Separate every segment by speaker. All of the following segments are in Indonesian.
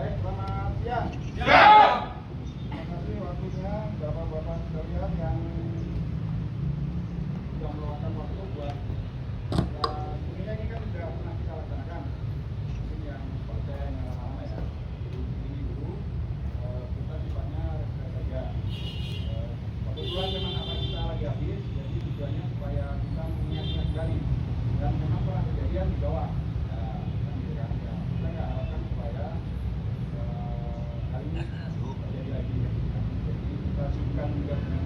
Speaker 1: Baik, selamat siang.
Speaker 2: Siap.
Speaker 1: Terima kasih waktunya Bapak-bapak sekalian yang sudah meluangkan waktu buat sebenarnya ini kan sudah pernah kita laksanakan. Mungkin yang konten yang lama-lama ya. Ini dulu kita sifatnya refresh saja. Kebetulan memang apa kita lagi habis, jadi tujuannya supaya kita mengingat-ingat kembali. Dan memang pernah kejadian di bawah. Kan gitu kan. Ya, kita nggak harapkan supaya kali ini terjadi lagi. Jadi kita sibukkan juga dengan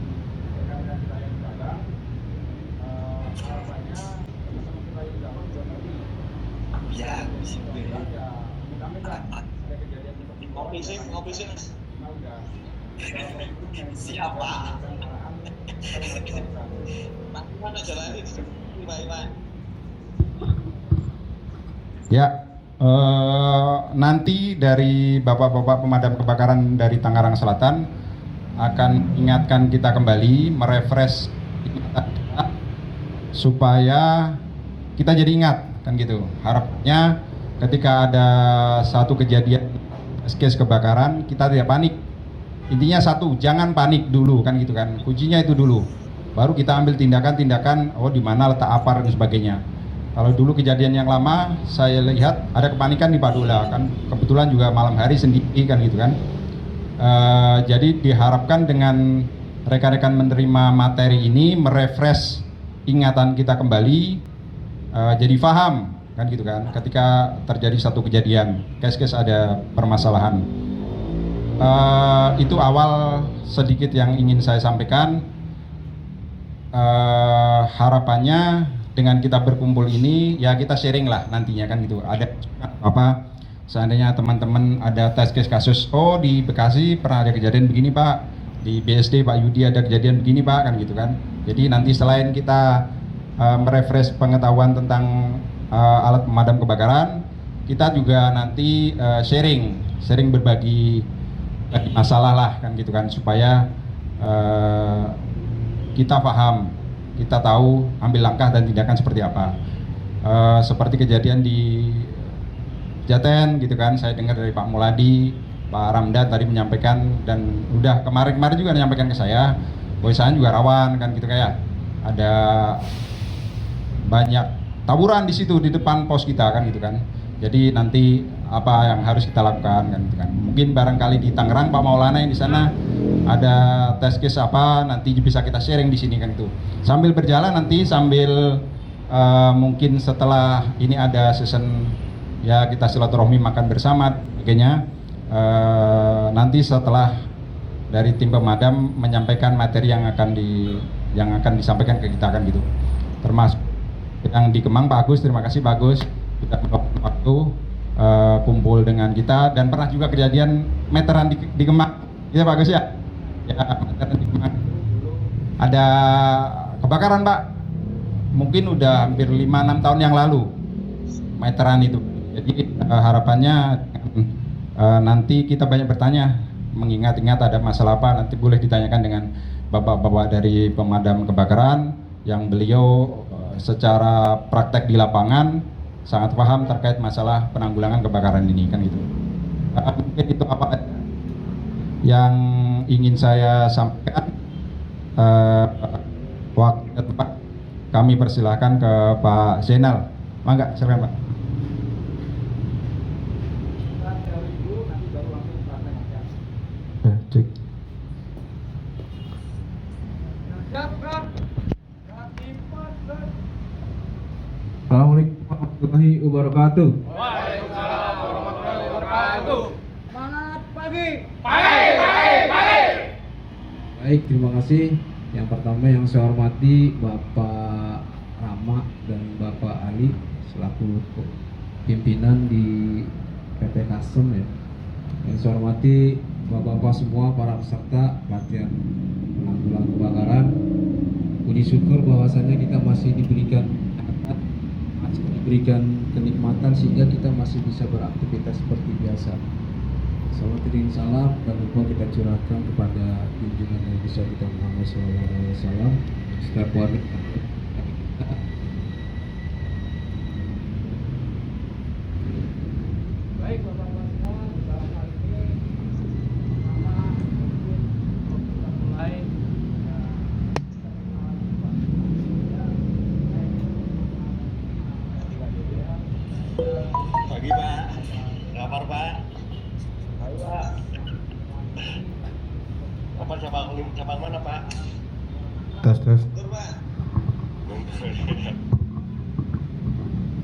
Speaker 1: rekan-rekan kita yang di belakang. Harapannya teman-teman kita yang di belakang juga ngerti.
Speaker 3: Ya,
Speaker 1: Ya, amit-amit lah. Ada kejadian seperti itu.
Speaker 3: ngopi sih mas.
Speaker 1: Kita udah
Speaker 3: Siapa? Mana jalanin? Pak Iwan.
Speaker 1: Ya, nanti dari bapak-bapak pemadam kebakaran dari Tangerang Selatan akan ingatkan kita kembali, merefresh ingatan kita supaya kita jadi ingat, kan gitu. Harapannya ketika ada satu kejadian case kebakaran, kita tidak panik. Intinya satu, jangan panik dulu, kan gitu kan. Kuncinya itu dulu. Baru kita ambil tindakan-tindakan, oh di mana letak apar dan sebagainya. Kalau dulu kejadian yang lama, saya lihat ada kepanikan di Padola, kan kebetulan juga malam hari sendiri, kan gitu kan. Jadi diharapkan dengan rekan-rekan menerima materi ini merefresh ingatan kita kembali, jadi paham, kan gitu kan. Ketika terjadi satu kejadian, case-case ada permasalahan. Itu awal sedikit yang ingin saya sampaikan. Harapannya dengan kita berkumpul ini ya kita sharing lah nantinya, kan gitu. Ada apa seandainya teman-teman ada test case kasus, oh di Bekasi pernah ada kejadian begini Pak, di BSD Pak Yudi ada kejadian begini Pak, kan gitu kan. Jadi nanti selain kita merefresh pengetahuan tentang alat pemadam kebakaran, kita juga nanti sharing berbagi masalah lah, kan gitu kan, supaya kita paham, kita tahu ambil langkah dan tindakan seperti apa. Seperti kejadian di Jaten gitu kan, saya dengar dari Pak Muladi, Pak Ramdan tadi menyampaikan, dan udah kemarin juga menyampaikan ke saya, bahwa juga rawan, kan gitu, kayak ada banyak tawuran di situ di depan pos kita, kan gitu kan. Jadi nanti apa yang harus kita lakukan, kan gitu kan. Mungkin barangkali di Tangerang Pak Maulana yang di sana ada test case apa, nanti bisa kita sharing di sini, kan itu. Sambil berjalan nanti sambil mungkin setelah ini ada season ya kita silaturahmi makan bersama sebagainya. Nanti setelah dari tim pemadam menyampaikan materi yang akan disampaikan ke kita, kan gitu. Termasuk yang di Kemang Pak Agus, terima kasih Pak Agus sudah meluangkan waktu kumpul dengan kita, dan pernah juga kejadian meteran di Kemang, ya Pak Agus ya. Ya, meteran di Kemang. Ada kebakaran Pak, mungkin udah hampir 5-6 tahun yang lalu meteran itu. Jadi harapannya nanti kita banyak bertanya, mengingat-ingat ada masalah apa, nanti boleh ditanyakan dengan bapak-bapak dari pemadam kebakaran yang beliau secara praktek di lapangan sangat paham terkait masalah penanggulangan kebakaran ini, kan gitu. Mungkin itu apa yang ingin saya sampaikan. Waktu tepat kami persilahkan ke Pak Zainal. Mangga, silakan Pak. Cek.
Speaker 4: Assalamualaikum warahmatullahi wabarakatuh.
Speaker 2: Waalaikumsalam warahmatullahi wabarakatuh.
Speaker 5: Semangat pagi.
Speaker 4: Baik, terima kasih. Yang pertama yang saya hormati Bapak Rama dan Bapak Ali selaku pimpinan di PT Custom ya. Yang saya hormati Bapak-bapak semua para peserta pelatihan penanggulangan kebakaran. Puji syukur bahwasannya kita masih diberikan kenikmatan sehingga kita masih bisa beraktivitas seperti biasa. Salawatuddin salam dan lupa kita curahkan kepada junjungan Nabi besar kita Muhammad SAW setiap hari.
Speaker 5: Baik Bapak-bapak semua, barangkali
Speaker 3: Kapan cabang mana Pak?
Speaker 1: Tes.
Speaker 3: Bogor Pak.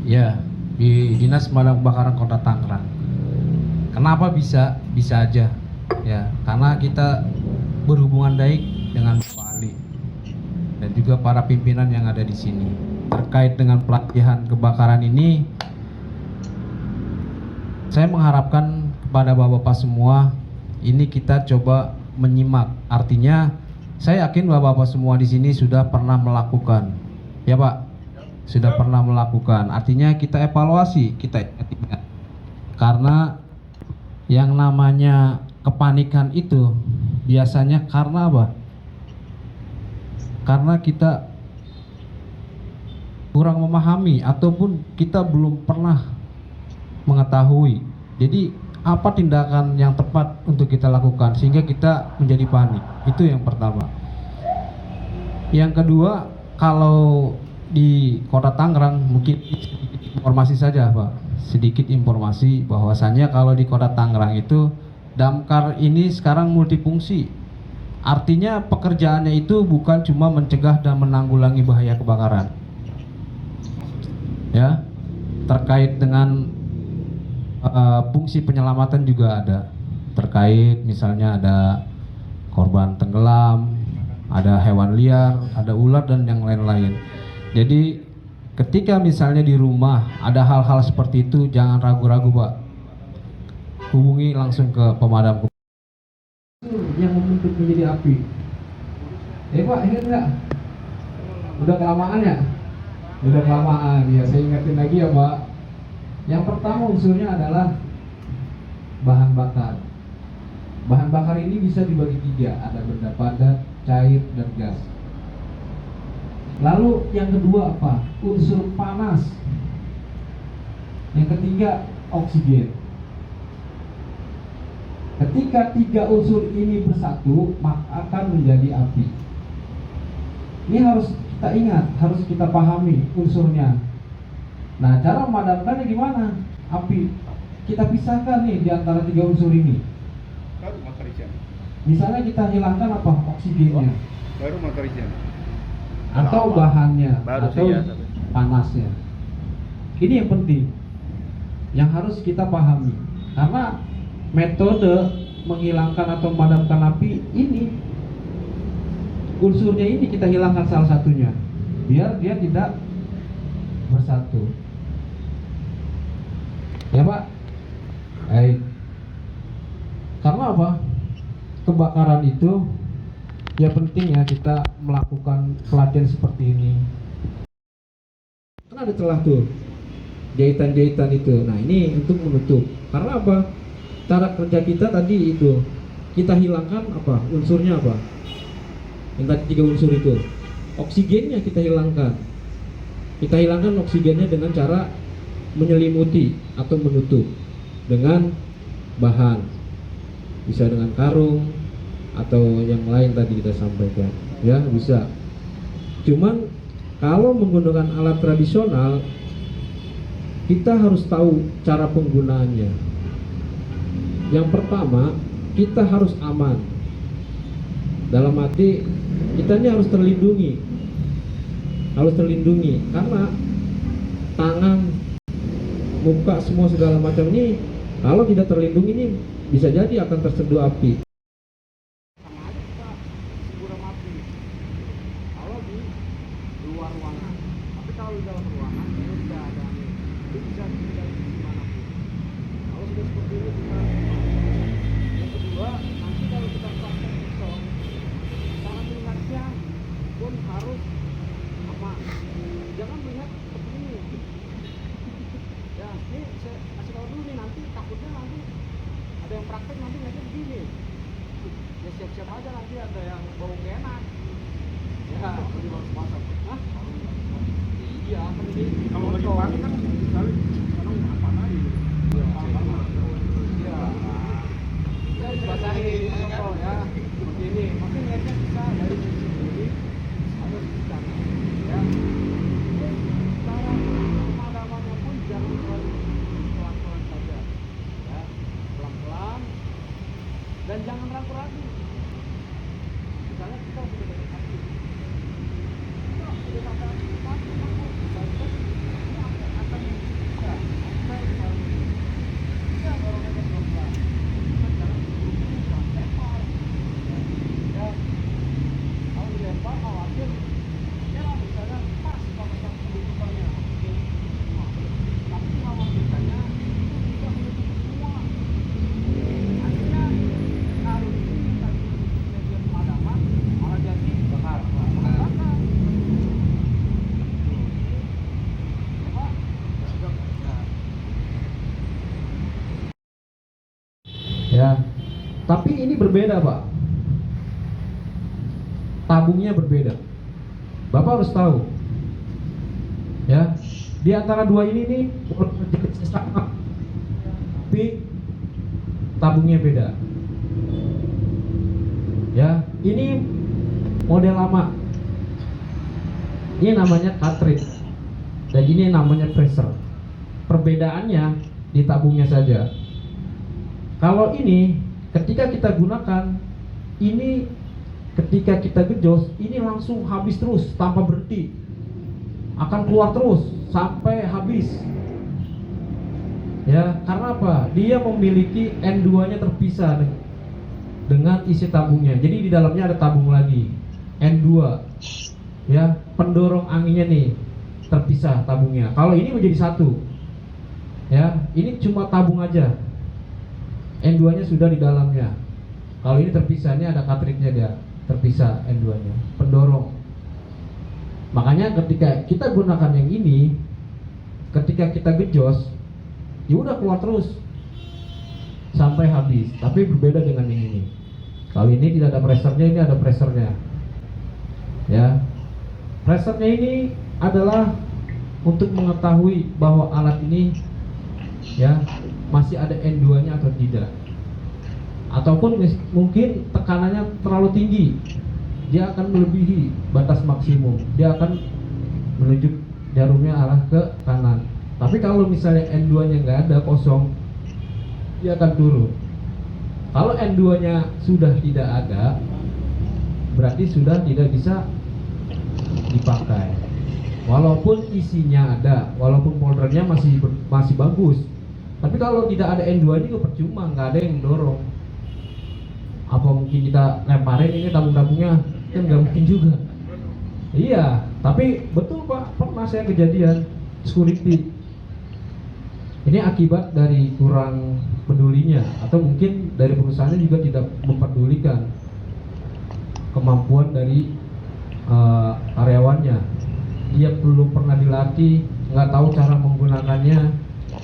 Speaker 4: Ya, di Dinas Pemadam Kebakaran Kota Tangerang. Kenapa bisa? Bisa aja. Ya, karena kita berhubungan baik dengan Pak Ali dan juga para pimpinan yang ada di sini. Terkait dengan pelatihan kebakaran ini, saya mengharapkan kepada Bapak-bapak semua, ini kita coba menyimak. Artinya, saya yakin Bapak-bapak semua di sini sudah pernah melakukan. Ya, Pak? Sudah pernah melakukan. Artinya kita evaluasi, kita ingat. Karena yang namanya kepanikan itu biasanya karena apa? Karena kita kurang memahami ataupun kita belum pernah mengetahui. Jadi apa tindakan yang tepat untuk kita lakukan sehingga kita menjadi panik? Itu yang pertama. Yang kedua, kalau di Kota Tangerang mungkin informasi saja, Pak. Sedikit informasi bahwasannya kalau di Kota Tangerang itu damkar ini sekarang multifungsi. Artinya pekerjaannya itu bukan cuma mencegah dan menanggulangi bahaya kebakaran. Ya, terkait dengan fungsi penyelamatan juga ada. Terkait misalnya ada korban tenggelam, ada hewan liar, ada ular dan yang lain-lain. Jadi ketika misalnya di rumah ada hal-hal seperti itu, jangan ragu-ragu, Pak. Hubungi langsung ke pemadam yang membentuk menjadi api. Pak, ingat nggak? Udah kelamaan ya? Udah kelamaan. Ya, saya ingetin lagi ya, Pak. Yang pertama unsurnya adalah bahan bakar. Bahan bakar ini bisa dibagi 3, ada benda padat, cair, dan gas. Lalu yang kedua apa? Unsur panas. Yang ketiga oksigen. Ketika 3 unsur ini bersatu, maka akan menjadi api. Ini harus kita ingat, harus kita pahami unsurnya. Nah, cara memadamkannya gimana? Api. Kita pisahkan nih di antara 3 unsur ini.
Speaker 2: Baru materinya.
Speaker 4: Misalnya kita hilangkan apa? Oksigennya.
Speaker 2: Baru materinya.
Speaker 4: Atau bahannya,
Speaker 2: Baru
Speaker 4: atau
Speaker 2: sih ya,
Speaker 4: panasnya. Ini yang penting, yang harus kita pahami. Karena metode menghilangkan atau memadamkan api ini, unsurnya ini kita hilangkan salah satunya, biar dia tidak bersatu. Ya, Pak. Baik. Karena apa? Kebakaran itu ya penting ya kita melakukan pelatihan seperti ini. Kan ada celah tuh, jahitan-jahitan itu. Nah, ini untuk menutup. Karena apa? Cara kerja kita tadi itu, kita hilangkan apa? Unsurnya apa? Yang tadi 3 unsur itu. Oksigennya kita hilangkan. Kita hilangkan oksigennya dengan cara menyelimuti atau menutup dengan bahan. Bisa dengan karung atau yang lain tadi kita sampaikan. Ya, bisa. Cuman kalau menggunakan alat tradisional, kita harus tahu cara penggunaannya. Yang pertama, kita harus aman. Dalam arti kita ini harus terlindungi. Harus terlindungi karena tangan, muka, semua segala macam ini kalau tidak terlindungi ini bisa jadi akan tersentuh api.
Speaker 5: Kalau di luar ruangan, tapi kalau di dalam ruangan itu tidak ada angin, itu bisa terjadi di manapun. Kalau sudah seperti ini kita yang kedua, nanti kalau kita praktek pisau, cara melihatnya pun harus aman. Jangan melihat seperti ini. Ya, ini saya kasih tahu dulu nih, nanti takutnya nanti ada yang praktek nanti ngeliatnya begini. Ya siap-siap aja nanti ada yang bau gak enak. Ya, jadi harus masak. Hah? Iya, kan ini
Speaker 2: Kalau lagi panik kan sekali kadang apa lagi?
Speaker 5: Iya. Ya, dibasahin contoh ya. Seperti ini. Mungkin ngeliatnya bisa dari sisi kiri atau sisi kanan. Ya. Cara pemadamannya pun jangan terlalu pelan-pelan saja. Ya, pelan-pelan dan jangan ragu-ragu.
Speaker 4: berbeda, Pak. Tabungnya berbeda. Bapak harus tahu. Ya, di antara dua ini nih jenisnya sama, tapi tabungnya beda. Ya, ini model lama. Ini namanya cartridge dan ini namanya pressure. Perbedaannya di tabungnya saja. Kalau ini ketika kita gunakan, ini ketika kita gejos, ini langsung habis terus tanpa berhenti. Akan keluar terus sampai habis. Ya, karena apa? Dia memiliki N2-nya terpisah dengan isi tabungnya. Jadi di dalamnya ada tabung lagi, N2. Ya, pendorong anginnya nih terpisah tabungnya. Kalau ini menjadi satu. Ya, ini cuma tabung aja. N2-nya sudah di dalamnya. Kalau ini terpisah, ini ada cartridge-nya dia, terpisah N2-nya, pendorong. Makanya ketika kita gunakan yang ini, ketika kita gejos, ya udah keluar terus sampai habis. Tapi berbeda dengan yang ini. Kalau ini tidak ada pressernya, ini ada pressernya. Ya, pressernya ini adalah untuk mengetahui bahwa alat ini ya masih ada N2-nya atau tidak. Ataupun mungkin tekanannya terlalu tinggi, dia akan melebihi batas maksimum, dia akan menunjuk jarumnya arah ke kanan. Tapi kalau misalnya N2-nya nggak ada, kosong, dia akan turun. Kalau N2-nya sudah tidak ada, berarti sudah tidak bisa dipakai. Walaupun isinya ada, walaupun foldernya masih bagus, tapi kalau tidak ada N2 ini percuma, nggak ada yang dorong. Apa mungkin kita lemparin ini tabung-tabungnya? Kan nggak mungkin juga. Iya, tapi betul Pak, pernah saya kejadian security. Ini akibat dari kurang pedulinya, atau mungkin dari perusahaannya juga tidak memperdulikan kemampuan dari karyawannya. Dia belum pernah dilatih, nggak tahu cara menggunakannya.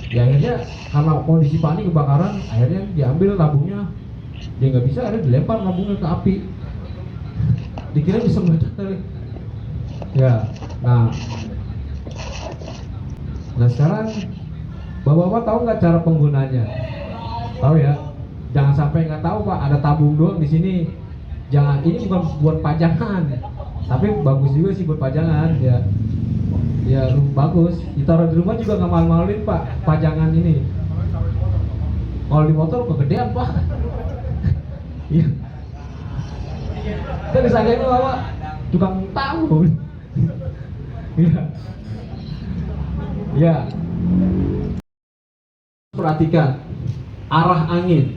Speaker 4: Ya akhirnya karena kondisi panik kebakaran, akhirnya diambil tabungnya, dia nggak bisa, akhirnya dilempar tabungnya ke api. Dikira bisa meledak kali. Ya, nah sekarang bapak-bapak tahu nggak cara penggunanya? Tahu ya? Jangan sampai nggak tahu Pak, ada tabung doang di sini. Jangan, ini bukan buat pajangan, tapi bagus juga sih buat pajangan ya. Ya bagus, ditaruh di rumah juga nggak mahal-mahalin Pak, pajangan ini. Kalau di motor kegedean Pak. Iya. Kita disangka itu Pak, tukang tabung. Iya. Ya. Perhatikan arah angin.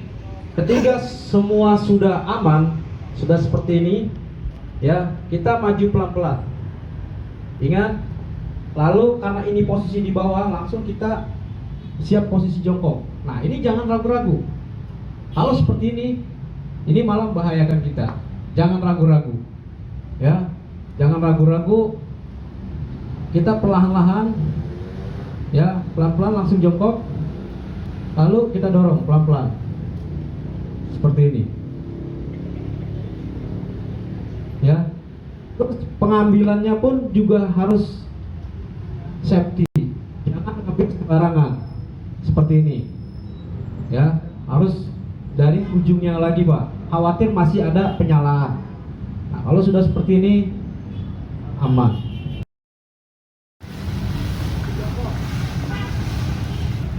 Speaker 4: Ketika semua sudah aman, sudah seperti ini, ya kita maju pelan-pelan. Ingat, lalu karena ini posisi di bawah, langsung kita siap posisi jongkok. Nah ini jangan ragu-ragu. Kalau seperti ini malah membahayakan kita. Jangan ragu-ragu, ya, jangan ragu-ragu. Kita perlahan-lahan, ya, pelan-pelan langsung jongkok. Lalu kita dorong pelan-pelan seperti ini, ya. Terus pengambilannya pun juga harus safety, jangan ngambil sembarangan seperti ini, ya. Harus dari ujungnya lagi Pak, khawatir masih ada penyalaan. Nah kalau sudah seperti ini aman.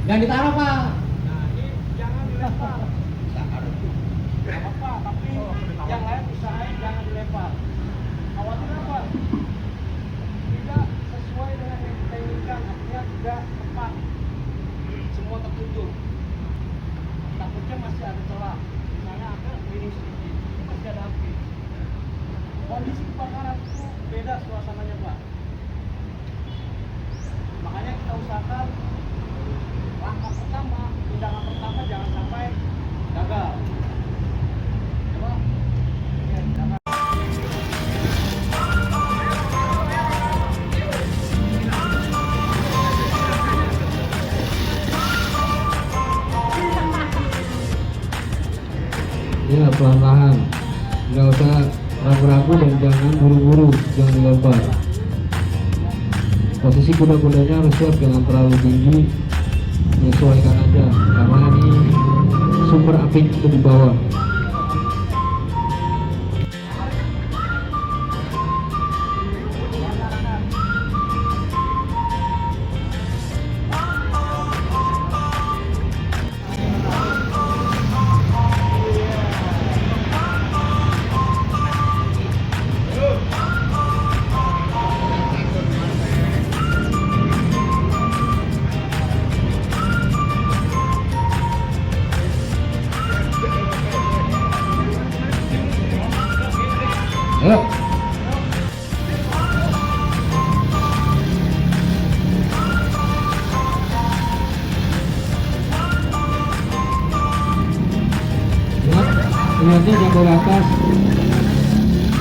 Speaker 4: Jangan ditaruh Pak.
Speaker 5: Nah ini jangan dilempar. Gak apa-apa, tapi yang lain usahain jangan dilempar. Khawatir apa? Tidak sesuai dengan yang kita inginkan, artinya tidak tepat. Semua tertutup. Takutnya masih ada celah. Misalnya ada miring sedikit, itu masih ada api. Kondisi kebakaran itu beda suasananya Pak. Makanya kita usahakan langkah pertama, tindakan pertama jangan sampai gagal. Coba. Oke, jangan.
Speaker 4: Ya, perlahan-lahan, nggak usah ragu-ragu dan jangan buru-buru, jangan dilempar. Posisi kuda-kudanya harus siap, jangan terlalu tinggi, menyesuaikan aja karena ini sumber api itu di bawah. Ayo. Lihatnya jambol atas.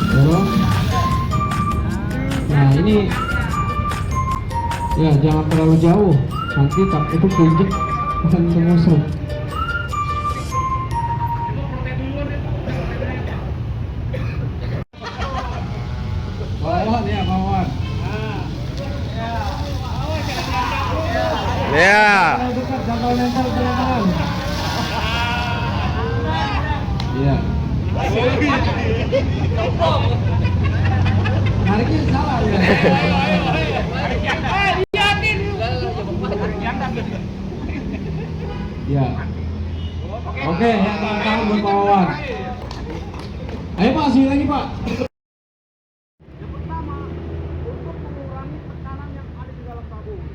Speaker 4: Dorong. Nah ini ya jangan terlalu jauh, nanti tak itu keinjek akan mengusung. Bawaan ya, bawaan.
Speaker 2: Ya.
Speaker 4: Kalau dekat jangkau mental kelihatan. Iya. Nariknya salah ya. Iya. Oke, yang tangan buat Pak Wawan. Ayo Pak, sini lagi Pak.
Speaker 5: Yang pertama, untuk mengurangi tekanan yang ada di dalam tabung.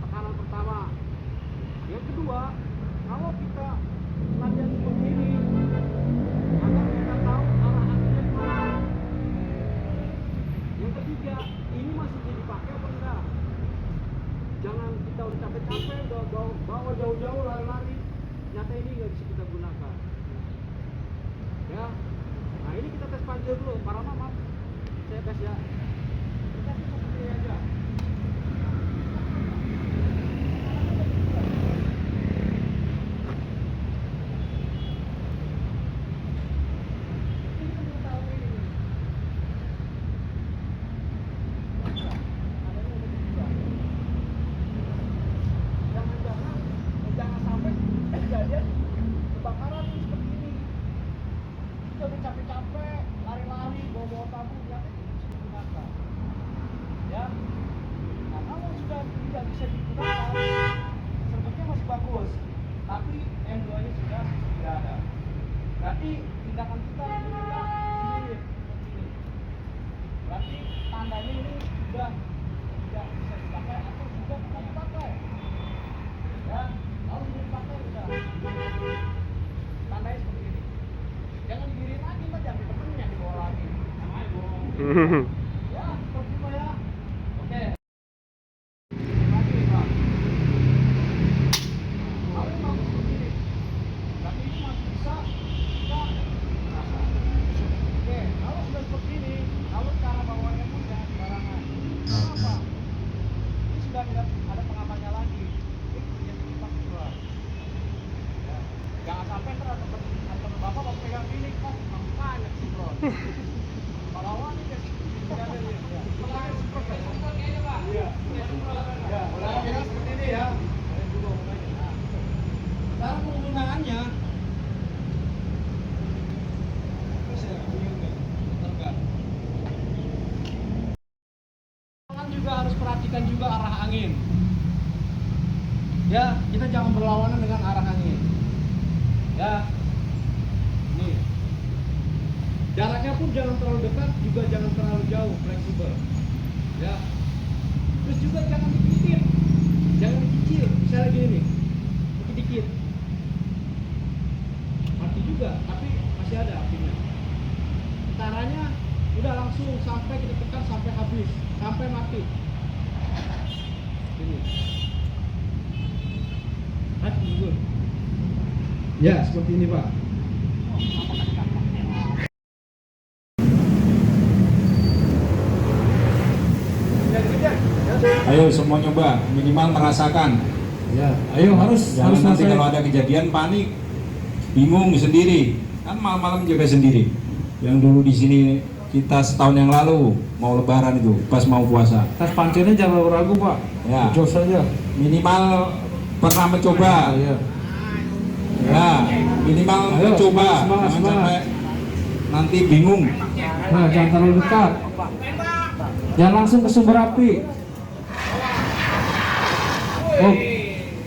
Speaker 5: Tekanan pertama. Yang kedua, kalau kita latihan seperti ini, agar kita tahu arah anginnya di mana. Yang ketiga, ini masih bisa dipakai apa enggak? Jangan kita udah capek-capek, udah bawa jauh-jauh lari-lari, nyata ini nggak bisa kita gunakan. Ya, nah ini kita tes panjang dulu. Para mama, saya tes ya. Kita tes seperti ini aja. Jangan sampai kejadian kebakaran seperti ini. Kita udah capek-capek lari-lari bawa-bawa tabung yang itu bisa digunakan. Ya. Nah kalau sudah tidak bisa digunakan, serbuknya masih bagus, tapi M2 nya sudah tidak ada. Berarti tindakan kita adalah ini seperti ini. Berarti tandanya ini sudah tidak bisa dipakai atau sudah tidak dipakai. Ya, kalau sudah dipakai udah. Tandanya seperti ini. Jangan digiring lagi, Pak, jangan ditemennya dibawa lagi. Ya, seperti itu ya. Oke. Lagi, Pak. Kalau memang seperti ini, berarti ini masih bisa kita rasa. Oke, kalau sudah seperti ini, kalau cara bawanya pun jangan sembarangan. Kenapa? Ini sudah tidak ada pengamannya lagi. Ini jadi kipas keluar. Ya. Jangan sampai terasa atau bapak mau pegang ini kan banyak sih bro. Kalau awal ini kan tidak ada ya. Pegang seperti ini pak. Iya. Ya. Mulai pegang seperti ini ya. Dulu mulainya. Cara penggunaannya. Juga harus perhatikan juga arah angin. Ya, kita jangan berlawanan dengan arah angin. Ya, nih. Jaraknya pun jangan terlalu dekat, juga jangan terlalu jauh, fleksibel. Ya. Terus juga jangan dikit, jangan dikecil. Misalnya gini nih, dikit-dikit. Mati juga, tapi masih ada apinya. Caranya udah langsung sampai kita tekan sampai habis, sampai mati. Ini. Mati dulu. Ya, seperti ini, Pak.
Speaker 1: Ayo semua nyoba, minimal merasakan.
Speaker 4: Ya, ayo harus
Speaker 1: Jangan nanti
Speaker 4: selesai.
Speaker 1: kalau ada kejadian panik, bingung sendiri.
Speaker 4: Kan malam-malam jaga sendiri. Yang dulu di sini kita setahun yang lalu mau lebaran itu pas mau puasa.
Speaker 5: Tas pancirnya jangan ragu Pak.
Speaker 4: Ya.
Speaker 5: Jos saja.
Speaker 4: Minimal pernah mencoba.
Speaker 5: Iya.
Speaker 4: Ya, minimal
Speaker 5: Ayo,
Speaker 4: mencoba.
Speaker 5: semangat,
Speaker 4: Jangan
Speaker 5: semangat.
Speaker 4: sampai nanti bingung.
Speaker 5: Nah, jangan terlalu dekat. Jangan langsung ke sumber api.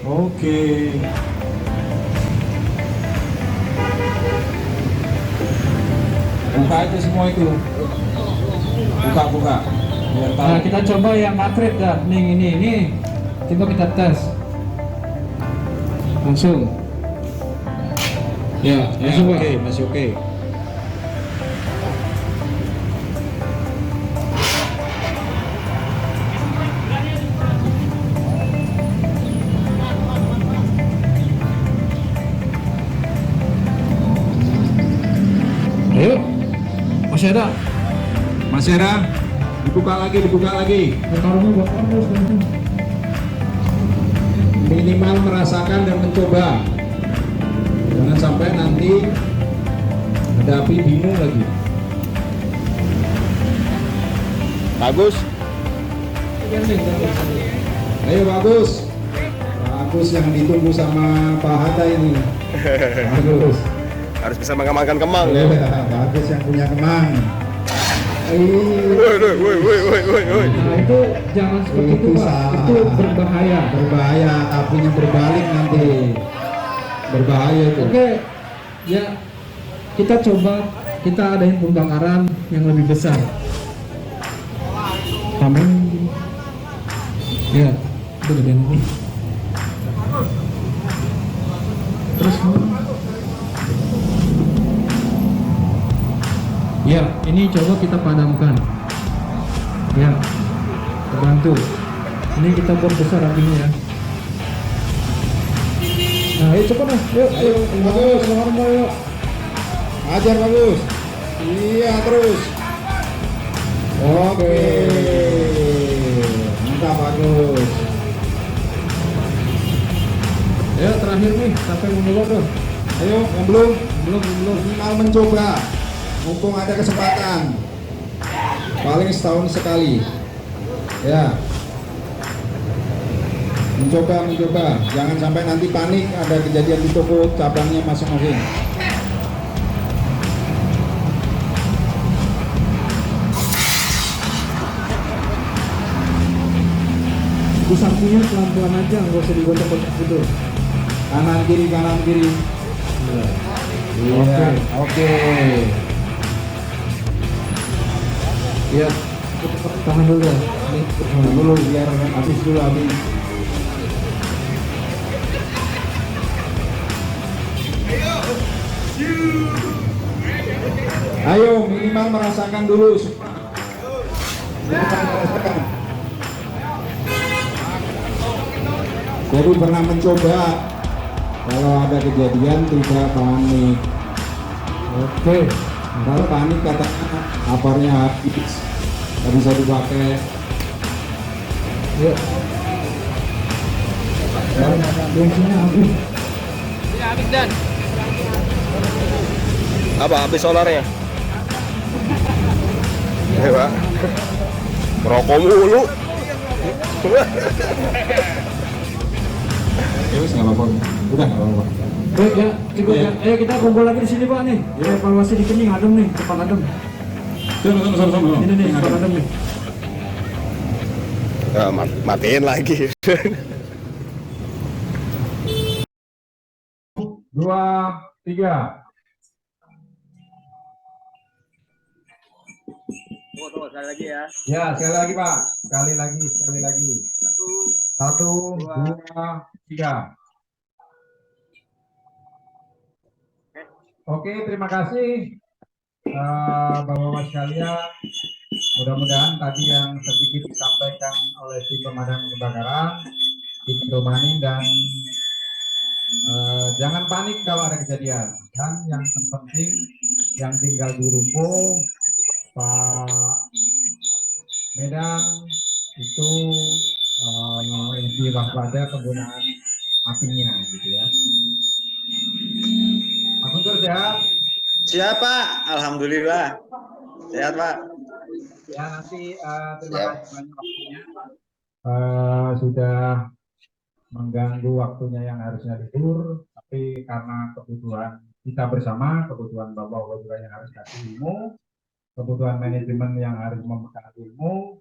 Speaker 5: Oh,
Speaker 4: Oke. Buka aja semua itu. Buka. Biar tahu.
Speaker 5: nah kita coba yang matret dah. Nih, ini. Coba kita tes. Langsung. Ya,
Speaker 4: Ya,
Speaker 5: langsung Pak.
Speaker 4: oke, masih oke.
Speaker 5: Ayo. Masih ada.
Speaker 4: Masih ada? Dibuka lagi.
Speaker 5: Taruhnya buat kamu.
Speaker 4: Minimal merasakan dan mencoba. Jangan sampai nanti ada api bingung lagi.
Speaker 2: Bagus.
Speaker 4: Ayo bagus. Bagus yang ditunggu sama Pak Hatta ini. Bagus.
Speaker 2: Harus bisa mengamankan kemang
Speaker 4: Ya,
Speaker 2: ya.
Speaker 4: bagus yang punya kemang.
Speaker 2: Woi.
Speaker 5: Nah, itu jangan seperti itu, Pak.
Speaker 4: salah.
Speaker 5: Itu berbahaya.
Speaker 4: Berbahaya, apinya berbalik nanti. Berbahaya itu.
Speaker 5: Oke. Ya. Kita coba adain pembakaran yang lebih besar. Tambahin. Ya, itu gedean lagi. Terus ya, ini coba kita padamkan. Ya, terbantu. Ini kita buat besar apinya ya. Nah, ayo cepat lah. Yuk,
Speaker 4: bagus.
Speaker 5: Yuk.
Speaker 4: Ajar bagus. Iya terus. Oke. Mantap bagus.
Speaker 5: Ya, terakhir nih, sampai mencoba tuh.
Speaker 4: Ayo yang belum
Speaker 5: Belum.
Speaker 4: minimal mencoba. Mumpung ada kesempatan. Paling setahun sekali. Ya. Mencoba. Jangan sampai nanti panik ada kejadian di toko cabangnya masing-masing.
Speaker 5: Itu sampingnya pelan-pelan aja, nggak usah digotok-gotok gitu.
Speaker 4: Kanan kiri. Iya. Oke.
Speaker 5: Iya. Tahan dulu ya.
Speaker 4: Tahan dulu biar habis dulu. Ayo minimal merasakan dulu. Jadi pernah mencoba. Kalau ada kejadian tidak panik.
Speaker 5: Oke.
Speaker 4: Kalau panik katanya aparnya habis, nggak bisa dipakai.
Speaker 5: Ya. Bensinnya habis.
Speaker 2: Apa habis solarnya? Ya, Pak. Merokok mulu.
Speaker 4: Ya wis nggak apa-apa. Udah nggak apa-apa.
Speaker 5: Baik ya, cukup ya. Ayo kita kumpul lagi di sini Pak nih. Evaluasi di kening adem nih, depan adem.
Speaker 4: Sama.
Speaker 5: Ini nih, depan adem nih.
Speaker 2: Ya, matiin lagi.
Speaker 4: 2, 3.
Speaker 3: Tunggu, sekali lagi ya.
Speaker 4: Ya sekali lagi Pak. Sekali lagi. 1, 2, 3. Oke, terima kasih Bapak-Bapak sekalian. Mudah-mudahan tadi yang sedikit disampaikan oleh tim pemadam kebakaran dipedomani dan jangan panik kalau ada kejadian. Dan yang terpenting yang tinggal di ruko Pak Medan itu lebih waspada penggunaan apinya gitu ya. Pak Guntur sehat?
Speaker 3: Siap Pak, Alhamdulillah. Sehat Pak.
Speaker 1: Ya nanti terima
Speaker 3: Siap.
Speaker 1: kasih banyak waktunya. Sudah mengganggu waktunya yang harusnya libur, tapi karena kebutuhan kita bersama, kebutuhan Bapak juga yang harus kasih ilmu, kebutuhan manajemen yang harus memberikan ilmu,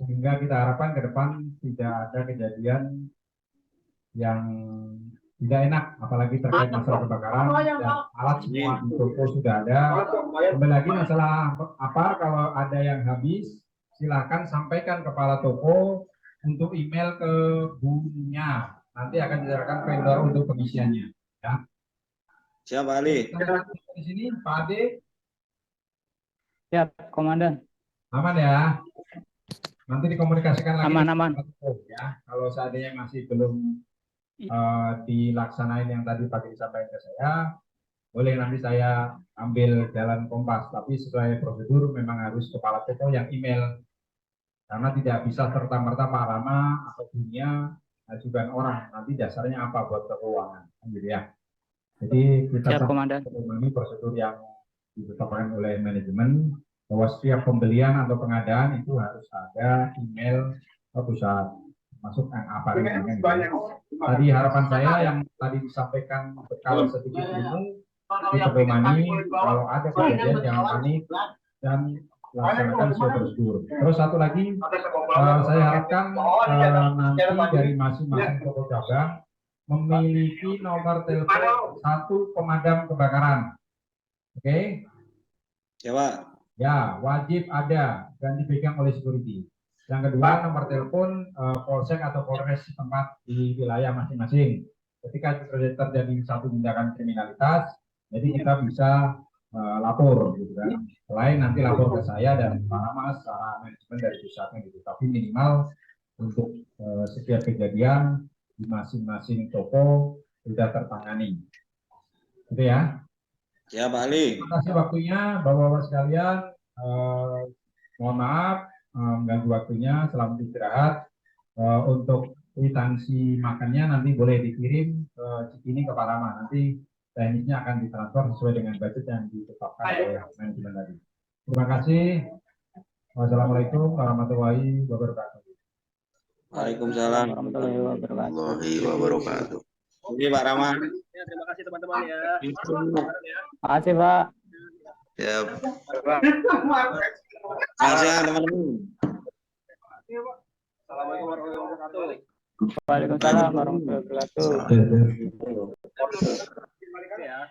Speaker 1: sehingga kita harapkan ke depan tidak ada kejadian yang tidak enak, apalagi terkait masalah kebakaran dan alat semua di toko sudah ada. Kembali lagi masalah apa, kalau ada yang habis, silakan sampaikan kepala toko untuk email ke bunya. Nanti akan diserahkan vendor untuk pengisiannya. Ya.
Speaker 3: Siap Pak Ali.
Speaker 1: Di sini Pak Ade,
Speaker 6: Siap, Komandan.
Speaker 1: aman ya. Nanti dikomunikasikan lagi.
Speaker 6: Aman.
Speaker 1: Ya, kalau seandainya masih belum dilaksanain yang tadi pagi disampaikan ke saya, boleh nanti saya ambil jalan kompas. Tapi sesuai prosedur memang harus kepala toko yang email. Karena tidak bisa serta-merta Pak Rama atau dunia ajukan orang. Nanti dasarnya apa buat keuangan, gitu ya. Jadi kita
Speaker 6: Siap, Komandan.
Speaker 1: memahami prosedur yang ditetapkan oleh manajemen bahwa setiap pembelian atau pengadaan itu harus ada email pusat, masuk apa yang tadi harapan saya yang tadi disampaikan bekal sedikit ilmu dipedomani, kalau ada kejadian jangan panik dan laksanakan sesuai prosedur. Terus satu lagi saya harapkan nanti dari masing-masing toko cabang memiliki nomor telepon satu pemadam kebakaran. Oke?
Speaker 3: Ya Pak.
Speaker 1: Ya, wajib ada dan dipegang oleh security. Yang kedua, nomor telepon polsek atau polres setempat di wilayah masing-masing. Ketika terjadi satu tindakan kriminalitas, jadi kita bisa lapor, gitu kan. Selain nanti lapor ke saya dan Pak Rama secara manajemen dari pusatnya, gitu. Tapi minimal untuk setiap kejadian di masing-masing toko sudah tertangani. Gitu ya.
Speaker 3: Ya Pak Ali.
Speaker 1: Terima kasih waktunya, Bapak-Bapak sekalian. Mohon maaf mengganggu waktunya. Selamat istirahat. Untuk kwitansi makannya nanti boleh dikirim ke Cikini ke Pak Rama. Nanti teknisnya akan ditransfer sesuai dengan budget yang ditetapkan oleh manajemen tadi. Terima kasih. Wassalamualaikum warahmatullahi wabarakatuh.
Speaker 3: Waalaikumsalam
Speaker 6: Warahmatullahi
Speaker 2: wabarakatuh.
Speaker 3: Oke Pak Rama.
Speaker 5: Ya, terima kasih teman-teman ya.
Speaker 6: Makasih, Pak.
Speaker 2: Siap.
Speaker 3: Sehat teman-teman.
Speaker 5: Assalamualaikum warahmatullahi wabarakatuh.
Speaker 6: Waalaikumsalam warahmatullahi wabarakatuh.
Speaker 5: Terima kasih ya.